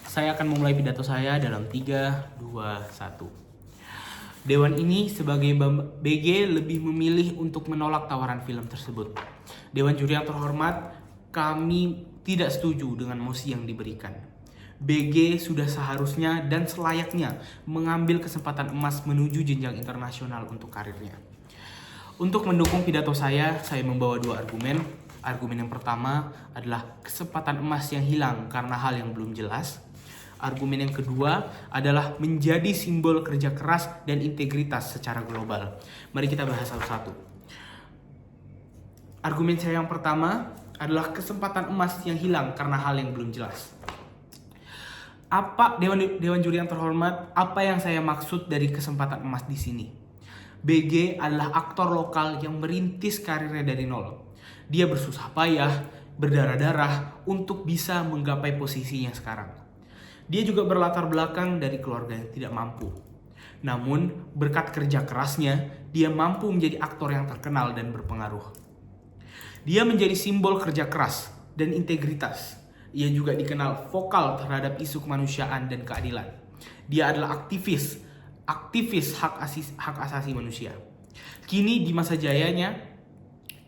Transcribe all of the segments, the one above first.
Saya akan memulai pidato saya dalam 3, 2, 1. Dewan ini sebagai BG lebih memilih untuk menolak tawaran film tersebut. Dewan juri yang terhormat, kami tidak setuju dengan mosi yang diberikan. BG sudah seharusnya dan selayaknya mengambil kesempatan emas menuju jenjang internasional untuk karirnya. Untuk mendukung pidato saya membawa 2 argumen. Argumen yang pertama adalah kesempatan emas yang hilang karena hal yang belum jelas. Argumen yang kedua adalah menjadi simbol kerja keras dan integritas secara global. Mari kita bahas satu-satu. Argumen saya yang pertama adalah kesempatan emas yang hilang karena hal yang belum jelas. Apa Dewan juri yang terhormat, apa yang saya maksud dari kesempatan emas di sini? BG adalah aktor lokal yang merintis karirnya dari nol. Dia bersusah payah, berdarah-darah untuk bisa menggapai posisinya sekarang. Dia juga berlatar belakang dari keluarga yang tidak mampu. Namun, berkat kerja kerasnya, dia mampu menjadi aktor yang terkenal dan berpengaruh. Dia menjadi simbol kerja keras dan integritas. Ia juga dikenal vokal terhadap isu kemanusiaan dan keadilan. Dia adalah aktivis hak asasi manusia. Kini di masa jayanya,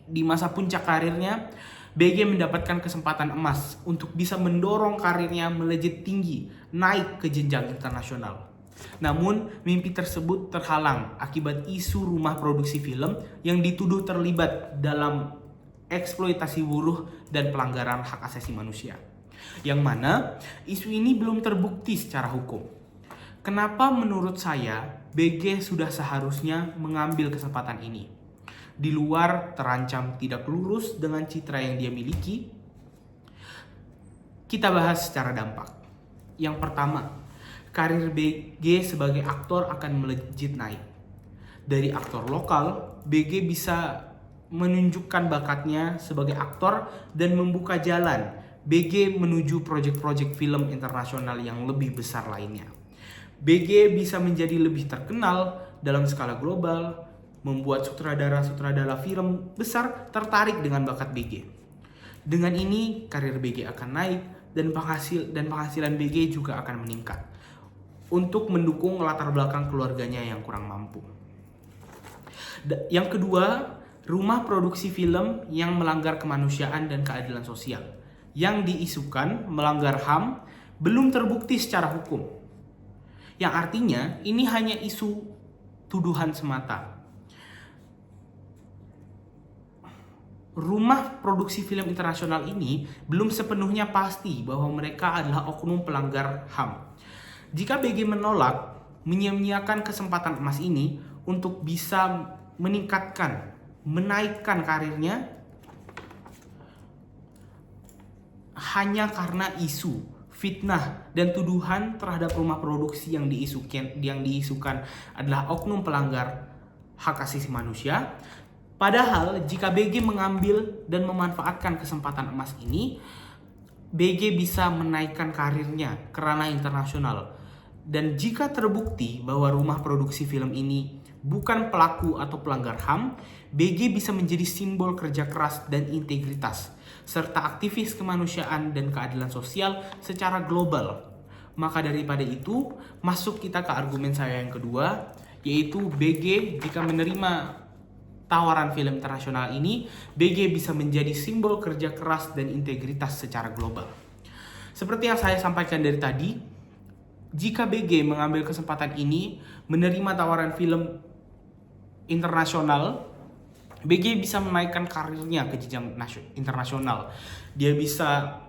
di masa puncak karirnya, BG mendapatkan kesempatan emas untuk bisa mendorong karirnya melejit tinggi, naik ke jenjang internasional. Namun, mimpi tersebut terhalang akibat isu rumah produksi film yang dituduh terlibat dalam eksploitasi buruh dan pelanggaran hak asasi manusia. Yang mana isu ini belum terbukti secara hukum. Kenapa menurut saya BG sudah seharusnya mengambil kesempatan ini? Di luar terancam tidak lurus dengan citra yang dia miliki, kita bahas secara dampak. Yang pertama, karir BG sebagai aktor akan melejit naik. Dari aktor lokal, BG bisa menunjukkan bakatnya sebagai aktor dan membuka jalan BG menuju proyek-proyek film internasional yang lebih besar lainnya. BG bisa menjadi lebih terkenal dalam skala global, membuat sutradara-sutradara film besar tertarik dengan bakat BG. Dengan ini, karir BG akan naik dan penghasilan BG juga akan meningkat untuk mendukung latar belakang keluarganya yang kurang mampu. Yang kedua, rumah produksi film yang melanggar kemanusiaan dan keadilan sosial. Yang diisukan melanggar HAM belum terbukti secara hukum. Yang artinya ini hanya isu tuduhan semata. Rumah produksi film internasional ini belum sepenuhnya pasti bahwa mereka adalah oknum pelanggar HAM. Jika BG menolak, menyia-nyiakan kesempatan emas ini untuk bisa menaikkan karirnya hanya karena isu, fitnah, dan tuduhan terhadap rumah produksi yang diisukan adalah oknum pelanggar hak asasi manusia. Padahal jika BG mengambil dan memanfaatkan kesempatan emas ini, BG bisa menaikkan karirnya ke ranah internasional. Dan jika terbukti bahwa rumah produksi film ini bukan pelaku atau pelanggar HAM, BG bisa menjadi simbol kerja keras dan integritas, serta aktivis kemanusiaan dan keadilan sosial secara global. Maka daripada itu, masuk kita ke argumen saya yang kedua, yaitu BG jika menerima tawaran film internasional ini, BG bisa menjadi simbol kerja keras dan integritas secara global. Seperti yang saya sampaikan dari tadi, jika BG mengambil kesempatan ini, menerima tawaran film internasional, BG bisa menaikkan karirnya ke jenjang internasional. Dia bisa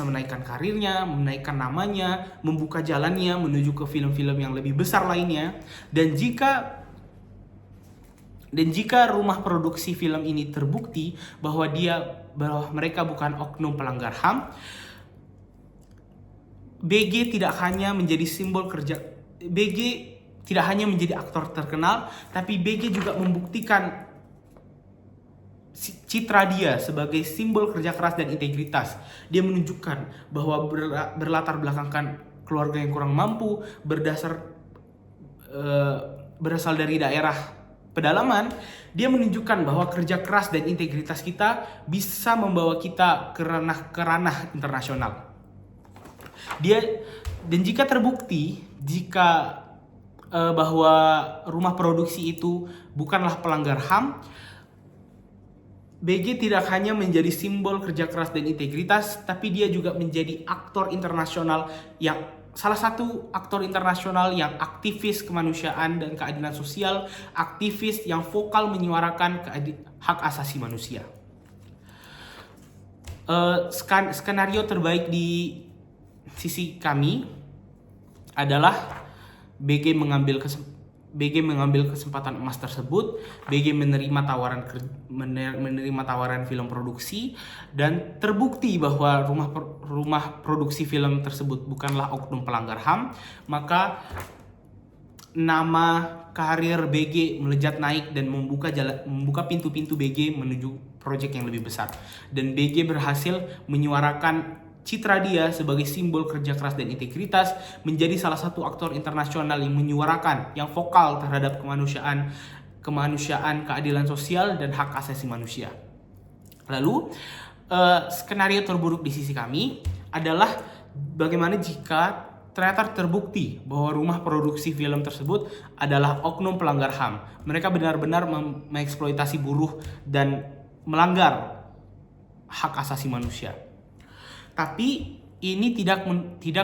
menaikkan karirnya, menaikkan namanya, membuka jalannya menuju ke film-film yang lebih besar lainnya. Dan jika rumah produksi film ini terbukti bahwa mereka bukan oknum pelanggar HAM, BG tidak hanya menjadi aktor terkenal, tapi BG juga membuktikan citra dia sebagai simbol kerja keras dan integritas. Dia menunjukkan bahwa berlatar belakangkan keluarga yang kurang mampu, berasal dari daerah pedalaman, dia menunjukkan bahwa kerja keras dan integritas kita bisa membawa kita ke ranah internasional. Dan jika terbukti bahwa rumah produksi itu bukanlah pelanggar HAM, BG tidak hanya menjadi simbol kerja keras dan integritas, tapi dia juga menjadi salah satu aktor internasional yang aktivis kemanusiaan dan keadilan sosial, aktivis yang vokal menyuarakan hak asasi manusia. Skenario terbaik di sisi kami adalah BG mengambil kesempatan emas tersebut. BG menerima tawaran film produksi, dan terbukti bahwa rumah produksi film tersebut bukanlah oknum pelanggar HAM, maka nama karir BG melejit naik dan membuka pintu-pintu BG menuju proyek yang lebih besar. Dan BG berhasil menyuarakan citra dia sebagai simbol kerja keras dan integritas, menjadi salah satu aktor internasional yang menyuarakan, yang vokal terhadap kemanusiaan, keadilan sosial, dan hak asasi manusia. Lalu, skenario terburuk di sisi kami adalah bagaimana jika ternyata terbukti bahwa rumah produksi film tersebut adalah oknum pelanggar HAM. Mereka benar-benar mengeksploitasi buruh dan melanggar hak asasi manusia. Tapi ini tidak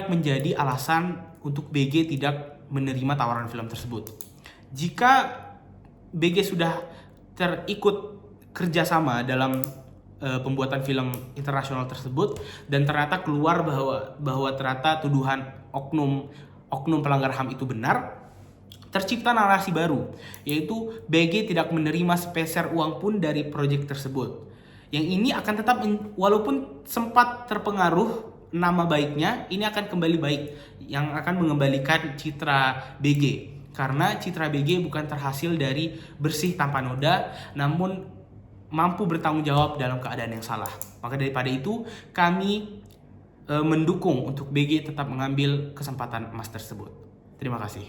menjadi alasan untuk BG tidak menerima tawaran film tersebut. Jika BG sudah terikut kerjasama dalam pembuatan film internasional tersebut, dan ternyata keluar bahwa ternyata tuduhan oknum pelanggar HAM itu benar, tercipta narasi baru, yaitu BG tidak menerima sepeser uang pun dari proyek tersebut. Yang ini akan tetap, walaupun sempat terpengaruh nama baiknya, ini akan kembali baik, yang akan mengembalikan citra BG. Karena citra BG bukan terhasil dari bersih tanpa noda, namun mampu bertanggung jawab dalam keadaan yang salah. Maka daripada itu, kami mendukung untuk BG tetap mengambil kesempatan emas tersebut. Terima kasih.